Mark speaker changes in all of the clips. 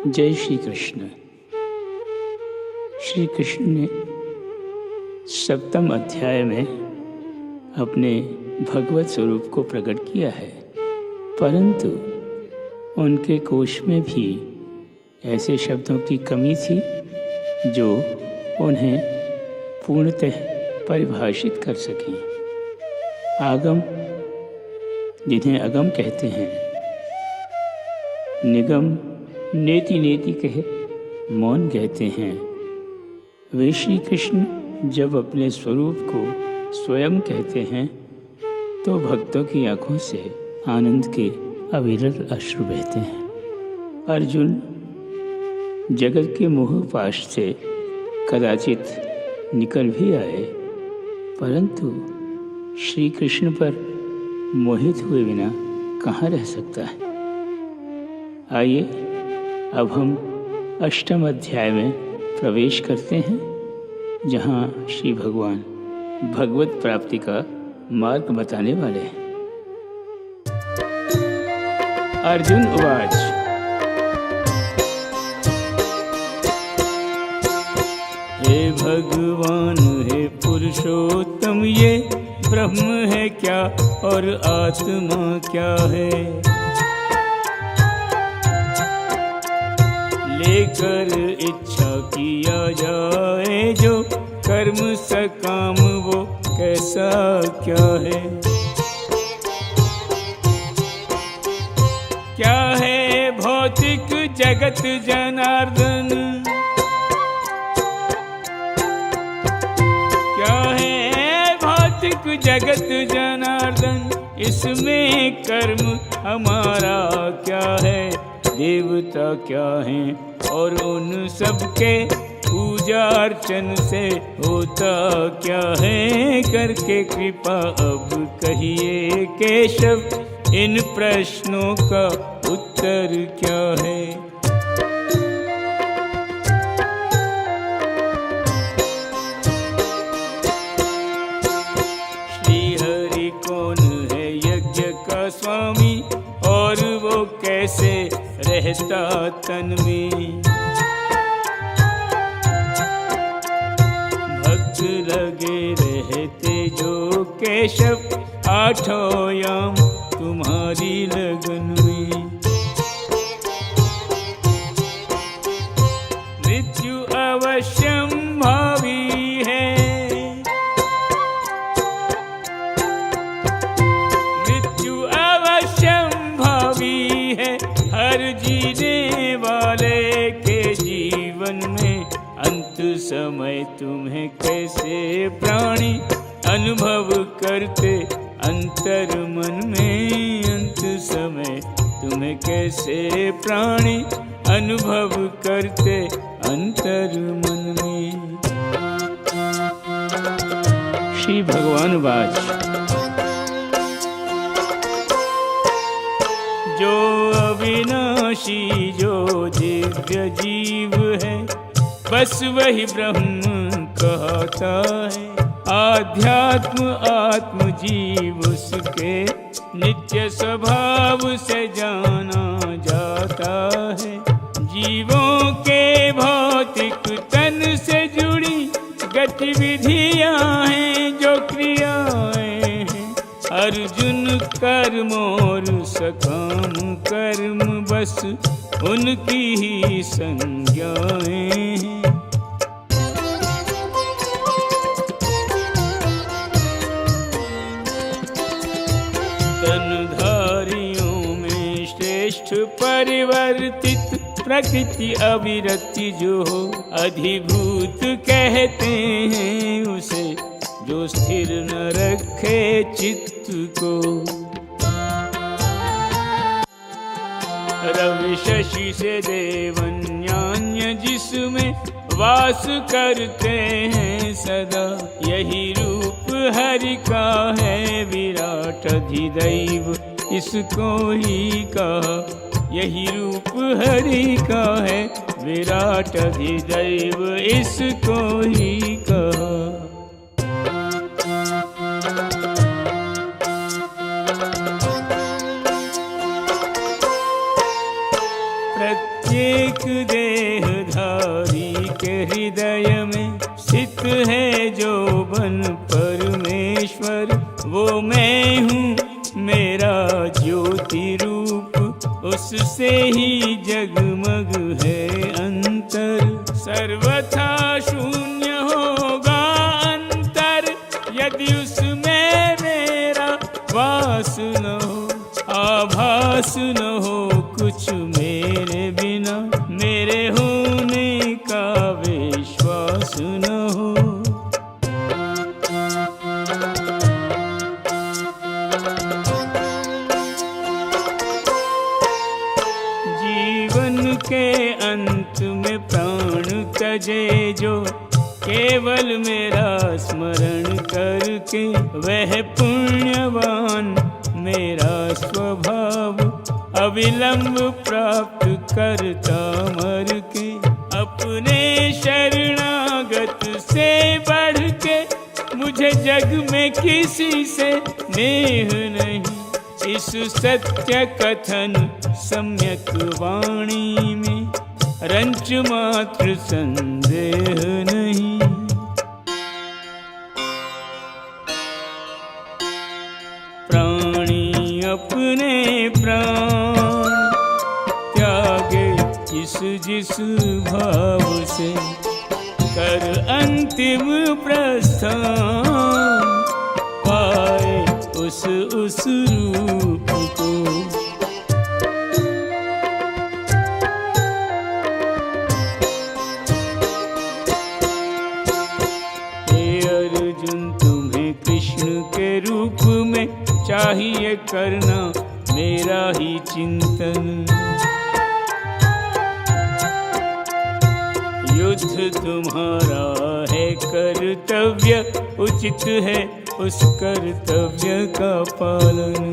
Speaker 1: जय श्री कृष्ण। श्री कृष्ण ने 7वें अध्याय में अपने भगवत स्वरूप को प्रकट किया है, परंतु उनके कोश में भी ऐसे शब्दों की कमी थी जो उन्हें पूर्णतः परिभाषित कर सकें। आगम, जिन्हें अगम कहते हैं, निगम नेति नेति कहे मौन कहते हैं। वे श्री कृष्ण जब अपने स्वरूप को स्वयं कहते हैं तो भक्तों की आंखों से आनंद के अविरल अश्रु बहते हैं। अर्जुन जगत के मोह पाश से कदाचित निकल भी आए, परंतु श्री कृष्ण पर मोहित हुए बिना कहाँ रह सकता है। आइए अब हम 8वें अध्याय में प्रवेश करते हैं, जहाँ श्री भगवान भगवत प्राप्ति का मार्ग बताने वाले हैं। अर्जुन उवाच, हे भगवान हे पुरुषोत्तम, ये ब्रह्म है क्या और आत्मा क्या है। लेकर इच्छा किया जाए जो कर्म सकाम, वो कैसा क्या है। क्या है भौतिक जगत जनार्दन, क्या है भौतिक जगत जनार्दन, इसमें कर्म हमारा क्या है। देवता क्या हैं और उन सबके पूजा अर्चन से होता क्या है। करके कृपा अब कहिए केशव, इन प्रश्नों का उत्तर क्या है। श्री हरि कौन है यज्ञ का स्वामी, और वो कैसे रहता तन में। भक्त लगे रहते जो केशव, 8 याम तुम्हारी लगन में। मृत्यु अवश्यम भावी है, मृत्यु अवश्यम भावी है। हर जीने वाले के जीवन में अंत समय तुम्हें कैसे प्राणी अनुभव करते अंतर मन में। अंत समय तुम्हें कैसे प्राणी अनुभव करते अंतर मन में। श्री भगवान वाच, जो अविनाशी जो दिव्य जीव है, बस वही ब्रह्म कहता है। आध्यात्म आत्म जीव उसके नित्य स्वभाव से जाना जाता है। जीवों के भौतिक तन से जुड़ी गतिविधियां हैं जो क्रियाएं हैं। अर्जुन कर्म और सकाम कर्म, बस उनकी ही संज्ञाएं हैं। तनधारियों में श्रेष्ठ परिवर्तित प्रकृति अविरति जो हो, अधिभूत कहते हैं उसे, जो स्थिर न रखे चित्त को। रवि शशि से देवन्यान्य जिसमें वास करते हैं सदा, यही रूप हरि का है विराट अधिदैव, इसको ही कहा। यही रूप हरि का है विराट अधिदैव, इसको ही कहा। प्रत्येक देहधारी के हृदय में स्थित है जो बन परमेश्वर, वो मैं हूँ मेरा ज्योति रूप, उससे ही जगमग है अंतर। सर्वथा शून्य होगा अंतर, यदि उसमें मेरा वास न हो, आभास न हो कुछ मेरे बिना, मेरे होने का विश्वास न हो। जीवन के अंत में प्राण तजे जो, केवल मेरा स्मरण करके, वह पुण्यवान मेरा स्वभाव अविलंब प्राप्त करता मर के। अपने शरणागत से बढ़ के मुझे जग में किसी से नेह नहीं, इस सत्य कथन सम्यक वाणी में रंच मात्र संदेह नहीं। प्राणी अपने प्राण त्यागे जिस भाव से, कर अंतिम प्रस्थान पाए उस रूप को। हे अर्जुन, तुम्हें कृष्ण के रूप में चाहिए करना मेरा ही चिंतन। युद्ध तुम्हारा है कर्तव्य, उचित है उस कर्तव्य का पालन।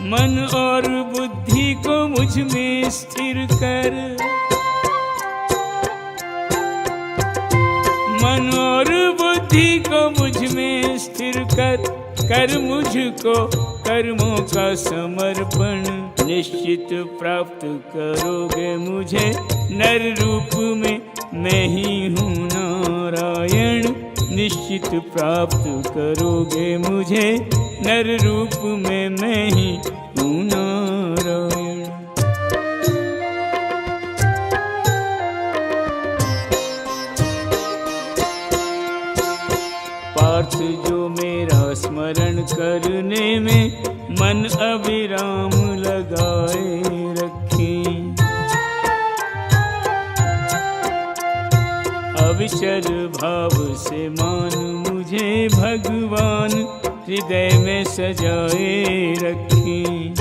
Speaker 1: मन और बुद्धि को मुझ में स्थिर कर, मन और बुद्धि को मुझ में स्थिर कर, कर मुझको कर्मों का समर्पण। निश्चित प्राप्त करोगे मुझे नर रूप में, मैं ही हूँ नारायण। निश्चित प्राप्त करोगे मुझे नर रूप में, मैं ही हूँ नारायण। पार्थ जो मेरा स्मरण करने में मन अविराम लगाए रखें, अविचल भाव से मान मुझे भगवान हृदय में सजाए रखें।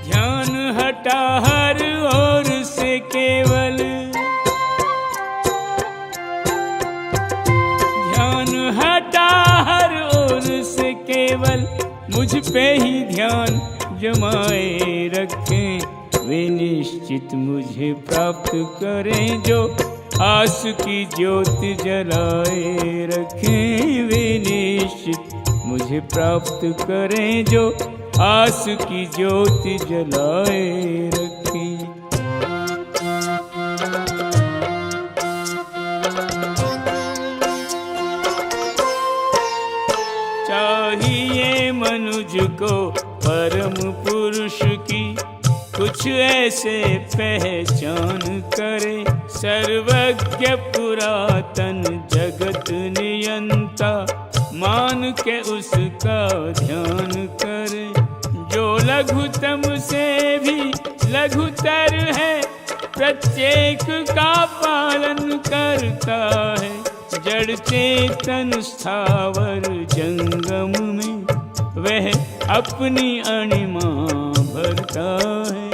Speaker 1: ध्यान हटा हर ओर से केवल, हटा हर ओर से केवल मुझ पे ही ध्यान जमाए रखें। वे निश्चित मुझे प्राप्त करें जो आस की ज्योति जलाए रखें। वे निश्चित मुझे प्राप्त करें जो आस की ज्योति जलाए रखें। चाहिए मनुज को परम पुरुष की कुछ ऐसे पहचान करे, सर्वज्ञ पुरातन जगत नियंता मान के उसका ध्यान करे। जो लघुतम से भी लघुतर है, प्रत्येक का पालन करता है। जड़ चेतन स्थावर जंगम में वह अपनी अणिमा भरता है।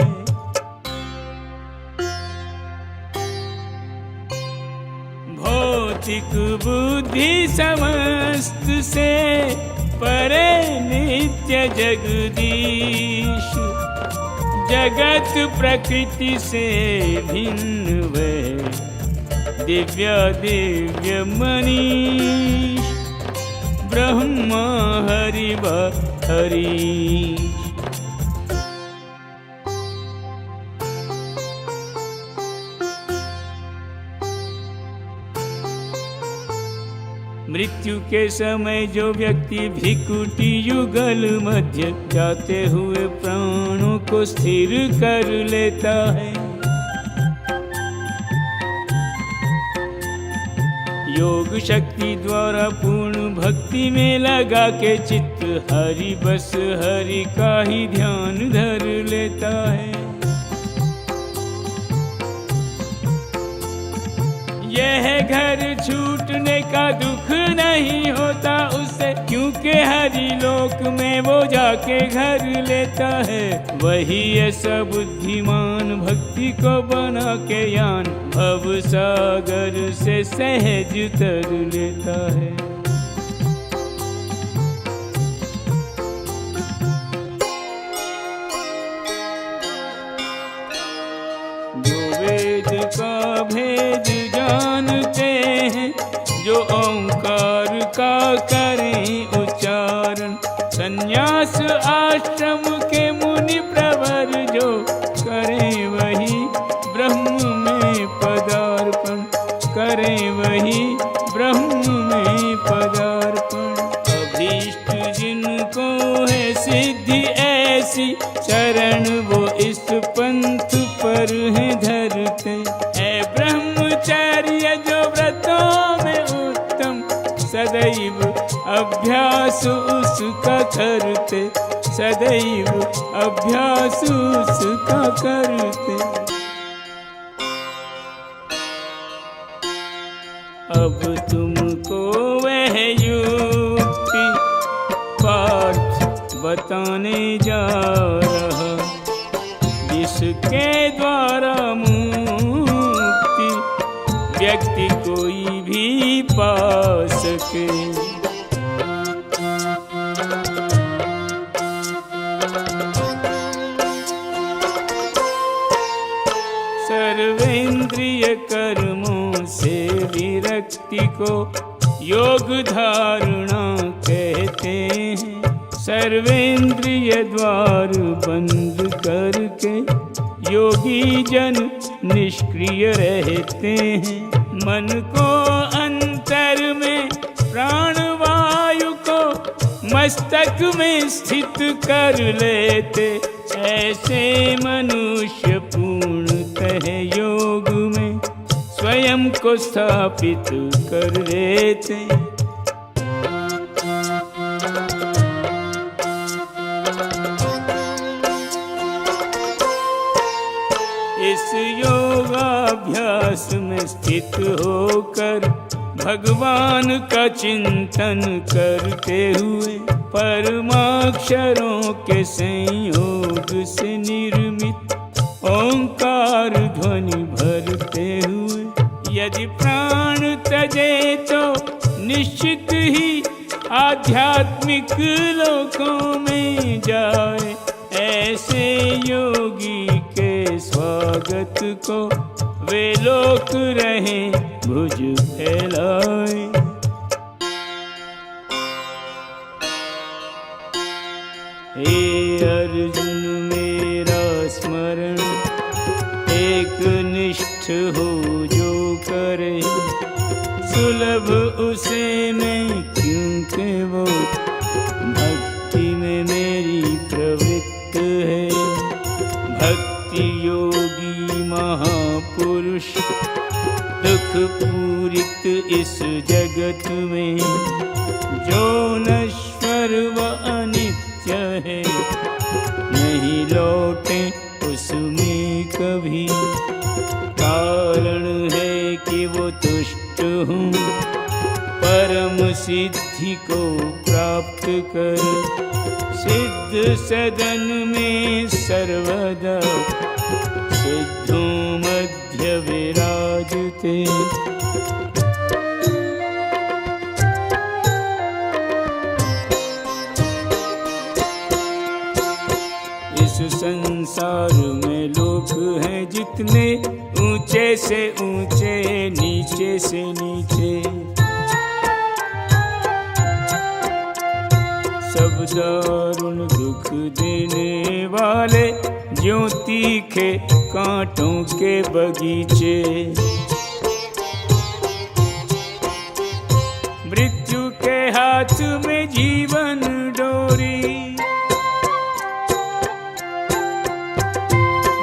Speaker 1: भौतिक बुद्धि समस्त से परे नित्य जगदीश, जगत प्रकृति से भिन्न वह दिव्य दिव्य मनीष। ब्रह्मा हरि हरि। मृत्यु के समय जो व्यक्ति भृकुटी युगल मध्य जाते हुए प्राणों को स्थिर कर लेता है, योग शक्ति द्वारा पूर्ण भक्ति में लगा के चित्त हरि बस हरि का ही ध्यान धर लेता है, यह घर छूटने का दुख नहीं होता उसे, क्योंकि हरि लोक में वो जाके घर लेता है। वही ऐसा बुद्धिमान भक्ति को बना के यान भव सागर से सहज तर लेता है। जो वेद का भेद जानते हैं, जो ओंकार का करें उच्चारण, संन्यास आश्रम के मुनि प्रवर जो करें वही ब्रह्म में पदार्पण, करें वही ब्रह्म में पदार्पण। अभीष्ट जिनको है सिद्धि ऐसी, शरण वो इस पंथ पर है धरते। है ब्रह्मचर्य जो व्रतों में उत्तम, सदैव अभ्यास उसका करते, सदैव अभ्यास उसका करते। अब तुमको वह युक्ति पार्थ बताने जा रहा, जिसके द्वारा मुक्ति व्यक्ति कोई भी पा सके। सर्वेंद्रिय कर्मों से विरक्ति को योग धारणा कहते हैं। सर्वेंद्रिय द्वार बंद करके योगी जन निष्क्रिय रहते हैं। मन को अंतर में, प्राणवायु को मस्तक में स्थित कर लेते, ऐसे मनुष्य पूर्णतः योग में स्वयं को स्थापित कर लेते। इस योगाभ्यास में स्थित होकर भगवान का चिंतन करते हुए, परमाक्षरों के संयोग से निर्मित ओंकार ध्वनि भरते हुए, यदि प्राण तजे तो निश्चित ही आध्यात्मिक लोकों में जाए। ऐसे योगी के स्वागत को वे लोक रहें भुज फैलाए। हे अर्जुन मेरा स्मरण एक निष्ठ हो जो करे, सुलभ उसे मैं क्योंकि वो भक्ति में मेरी प्रवृत्ति है। भक्ति योगी महापुरुष दुख पूरित इस जगत में, जो नश्वर व अनित्य है नहीं लौटे उसमें कभी। कारण है कि वो तुष्ट हूँ परम सिद्धि को प्राप्त कर, सिद्ध सदन में सर्वदा सिद्धों मध्य विराजते। इस संसार में लोग हैं जितने, ऊंचे से ऊंचे नीचे से नीचे, सब सब दारुण दुख देने वाले, ज्यों तीखे कांटों के बगीचे। मृत्यु के हाथ में जीवन डोरी,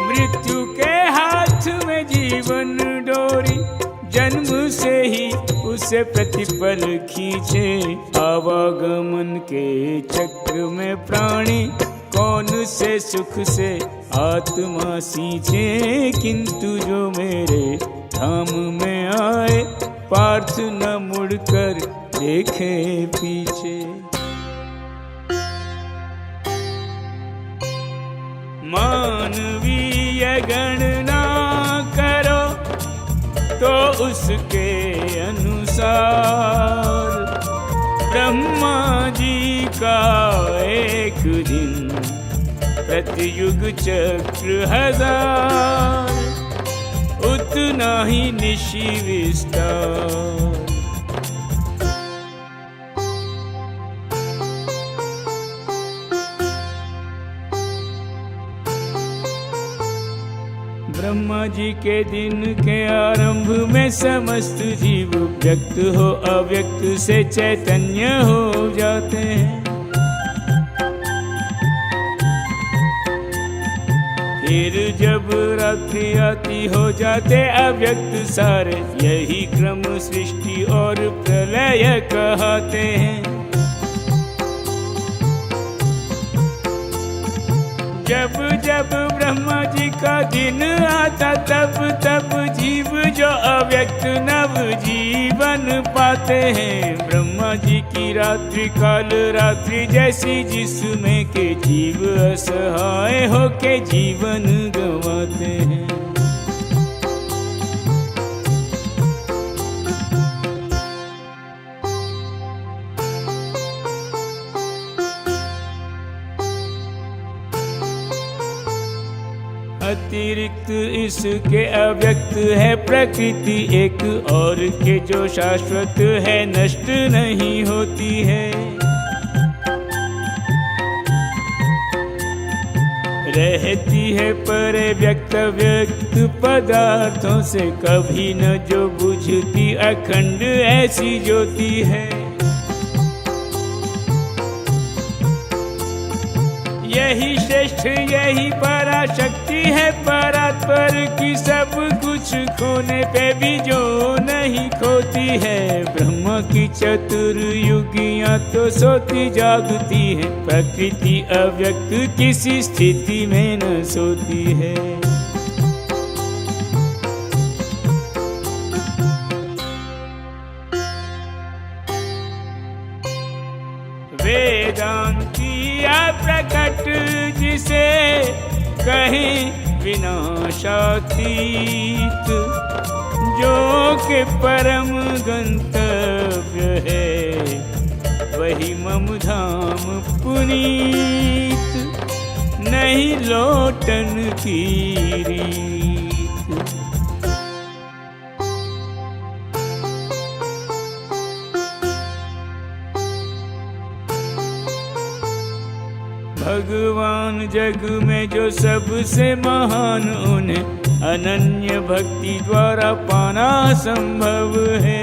Speaker 1: मृत्यु के हाथ में जीवन डोरी, जन्म से ही उसे प्रतिपल खींचे। आवागमन के चक्र में प्राणी, कौन से सुख से आत्मा सींचे। किंतु जो मेरे धाम में आए, पार्थ न मुड़कर देखे पीछे। मानवीय गणना करो तो उसके अनुसार, ब्रह्मा जी का एक दिन प्रत्युग चक्र हजार, उतना ही निशि विस्तार। ब्रह्मा जी के दिन के आरंभ में समस्त जीव व्यक्त हो अव्यक्त से चैतन्य हो जाते हैं। फिर जब रात्रि आती हो जाते अव्यक्त सारे, यही क्रम सृष्टि और प्रलय कहते हैं। जब जब ब्रह्मा जी का दिन आता, तब तब जीव जो अव्यक्त नव जीवन पाते हैं। ब्रह्मा जी की रात्रि काल रात्रि जैसी, जिसमें के जीव असहाय होके जीवन गंवाते हैं। अतिरिक्त इसके अव्यक्त है प्रकृति एक और के, जो शाश्वत है नष्ट नहीं होती है। रहती है परे व्यक्त व्यक्त पदार्थों से, कभी न जो बुझती अखंड ऐसी ज्योति है। यही श्रेष्ठ यही पराशक्ति है, परात्पर की सब कुछ खोने पे भी जो नहीं खोती है। ब्रह्मा की चतुर्युगियाँ तो सोती जागती है, प्रकृति अव्यक्त किसी स्थिति में न सोती है। वेदांती प्रकट जिसे कहें विनाशातीत, जो के परम गंतव्य है वही मम धाम पुनीत, नहीं लौटन की रीत। भगवान जग में जो सबसे महान, उन्हें अनन्य भक्ति द्वारा पाना संभव है।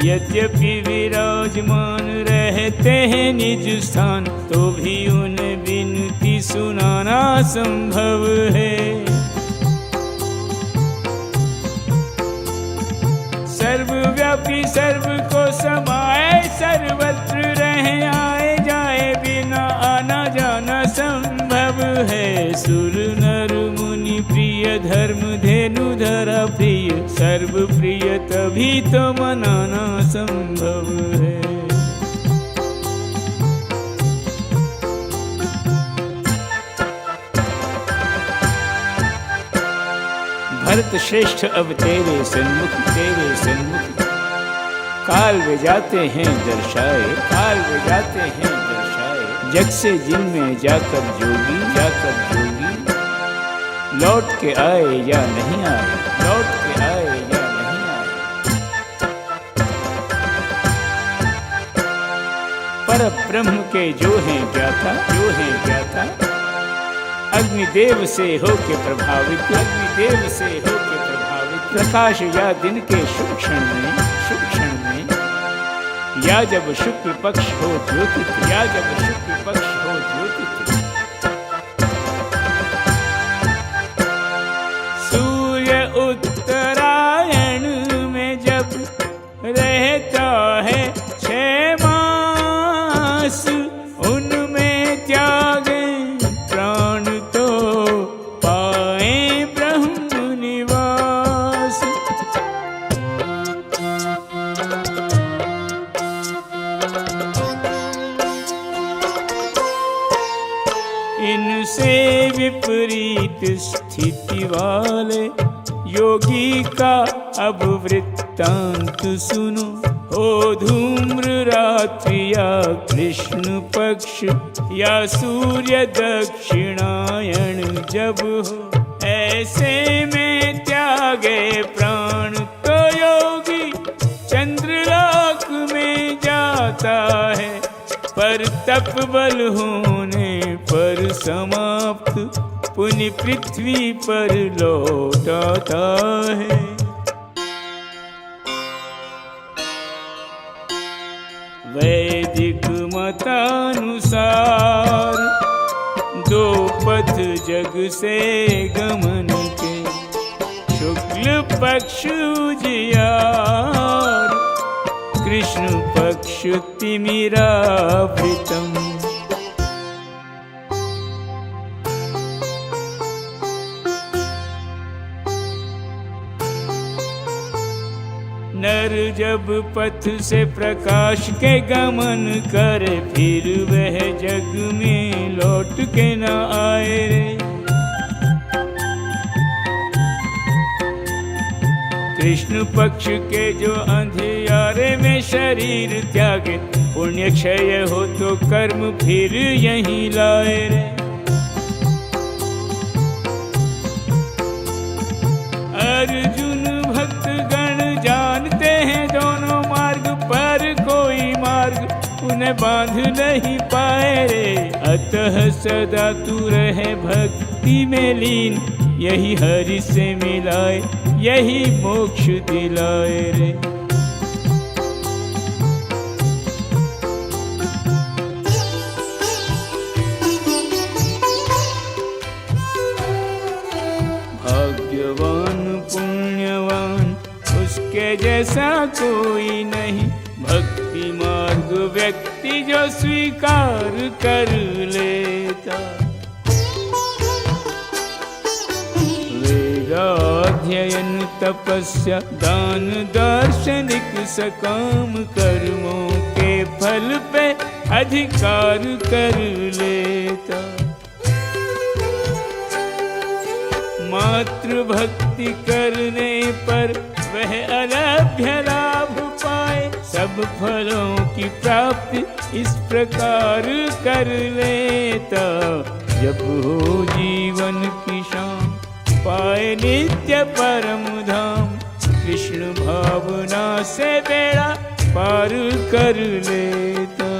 Speaker 1: यद्यपि विराजमान रहते हैं निज स्थान, तो भी उन्हें विनती सुनाना संभव है। सर्वव्यापी सर्व को समाए, सर्वत्र रहे आए जाए, बिना आना जाना संभव है। सुर नर मुनि प्रिय, धर्म धेनु धरा प्रिय, सर्व प्रिय तभी तो मनाना संभव है। भरत श्रेष्ठ अब तेरे सन्मुख काल वे जाते हैं दर्शाए, काल वे जाते हैं दर्शाए। जग से जिनमें जाकर जोगी लौट के आए या नहीं आए, लौट के आए या नहीं आए। पर ब्रह्म के जो हैं ज्ञाता, जो हैं ज्ञाता, अग्निदेव से होके प्रभावित, अग्निदेव से होके प्रभावित, प्रकाश या दिन के शुभ क्षण में, शुभ क्षण में, या जब शुक्ल पक्ष हो ज्योतित, या जब शुक्ल पक्ष हो ज्योतित, सूर्य उत्तरायण में जब रहता है 6 मास, उनमें त्यागे प्राण तो पाए ब्रह्म निवास। इनसे विपरीत स्थिति वाले योगी का अब वृत्तांत सुनो। हो धूम्र रात्रि या कृष्ण पक्ष या सूर्य दक्षिणायन जब हो, ऐसे में त्यागे प्राण तो योगी चंद्रलोक में जाता है, पर तप बल होने पर समाप्त पुनि पृथ्वी पर लौट आता है। वैदिक मतानुसार 2 पथ जग से गमन के, शुक्ल पक्ष उजियार, कृष्ण पक्ष तिमिरावृतम्। नर जब पथ से प्रकाश के गमन करे, फिर वह जग में लौट के न आए रे। कृष्ण पक्ष के जो अंधियारे में शरीर त्यागे, पुण्य क्षय हो तो कर्म फिर यहीं लाए रे। अर्जुन भक्त गण जानते हैं दोनों मार्ग, पर कोई मार्ग उन्हें बांध नहीं पाए रे। अतः सदा तू रहे भक्ति में लीन, यही हरि से मिलाए, यही मोक्ष दिलाए रे। भाग्यवान पुण्यवान उसके जैसा कोई नहीं, भक्ति मार्ग व्यक्ति जो स्वीकार कर लेता। वेदाध्ययन तपस्या दान दार्शनिक सकाम कर्मों के फल पे अधिकार कर लेता। मात्र भक्ति करने पर वह अलभ्य लाभ पाए, सब फलों की प्राप्ति इस प्रकार कर लेता। जब हो जीवन की शाम पाए नित्य परम धाम, कृष्ण भावना से बेड़ा पार कर लेता।